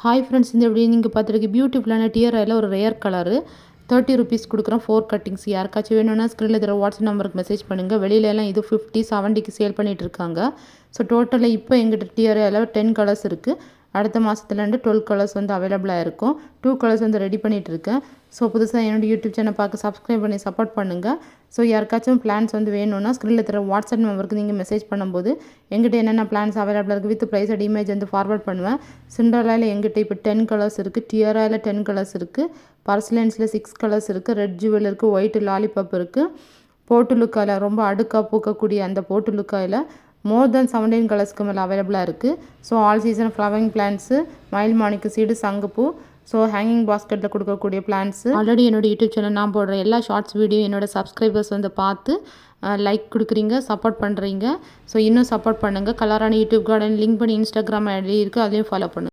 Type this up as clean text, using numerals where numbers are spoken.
Hi friends, இந்த video நீங்கள் பார்த்துருக்கு பியூட்டிஃபுல்லான டியர் ஆயில் ஒரு ரேர் கலரு 30 ருபீஸ் கொடுக்குறோம். 4 கட்டிங்ஸ். யாருக்காச்சும் வேணும்னா ஸ்க்ரீனில் தர வாட்ஸ்அப் நம்பருக்கு மெசேஜ் பண்ணுங்கள். வெளியிலலாம் இது 50 70க்கு சேல் பண்ணிகிட்டு இருக்காங்க. ஸோ டோட்டலாக இப்போ எங்கிட்ட டியர் ஆயில் 10 கலர்ஸ் இருக்குது. அடுத்த மாதத்துலேருந்து 12 கலர்ஸ் வந்து அவைலபிளாக இருக்கும். 2 கலர்ஸ் வந்து ரெடி பண்ணிகிட்டு இருக்கேன். ஸோ புதுசாக என்னோடய யூடியூப் சேனல் பார்க்க சப்ஸ்கிரைப் பண்ணி சப்போர்ட் பண்ணுங்கள். ஸோ யாருக்காச்சும் பிளான்ஸ் வந்து வேணும்னா ஸ்க்ரீனில் தர வாட்ஸ்அப் நம்பருக்கு நீங்கள் மெசேஜ் பண்ணும்போது எங்கிட்ட என்னென்ன பிளான்ஸ் அவைலபிளாக இருக்குது வித் ப்ரைஸ் அண்ட் இமேஜ் வந்து ஃபார்வர்ட் பண்ணுவேன். சிண்டர்லாவில் எங்கிட்ட இப்போ 10 கலர்ஸ் இருக்குது. டியராயில் 10 கலர்ஸ் இருக்குது. பர்ஸ்லன்ஸில் 6 கலர்ஸ் இருக்குது. ரெட் ஜுவல் இருக்குது. ஒயிட் லாலிபாப் இருக்குது. போட்டு லுக்காயில் ரொம்ப அடுக்காக பூக்கக்கூடிய அந்த போட்டு லுக்காயில் மோர் தென் 17 கலர்ஸ்க்கு மேலே அவைலபிளாக இருக்குது. So all season flowering plants, மயில் மாணிக்க சீடு, சங்குப்பூ, ஸோ ஹேங்கிங் பாஸ்கெட்டில் கொடுக்கக்கூடிய பிளான்ஸு. ஆல்ரெடி என்னோடய யூடியூப் சேனல் நான் போடுற எல்லா ஷார்ட்ஸ் வீடியோ என்னோடய சப்ஸ்கிரைபர்ஸ் வந்து பார்த்து லைக் கொடுக்குறீங்க, சப்போர்ட் பண்ணுறீங்க. ஸோ இன்னும் சப்போர்ட் பண்ணுங்கள். கலரான யூடியூப் கார்டன் லிங்க் பண்ணி இன்ஸ்டாகிராம் ஐடி இருக்குது, அதையும் ஃபாலோ பண்ணுங்கள்.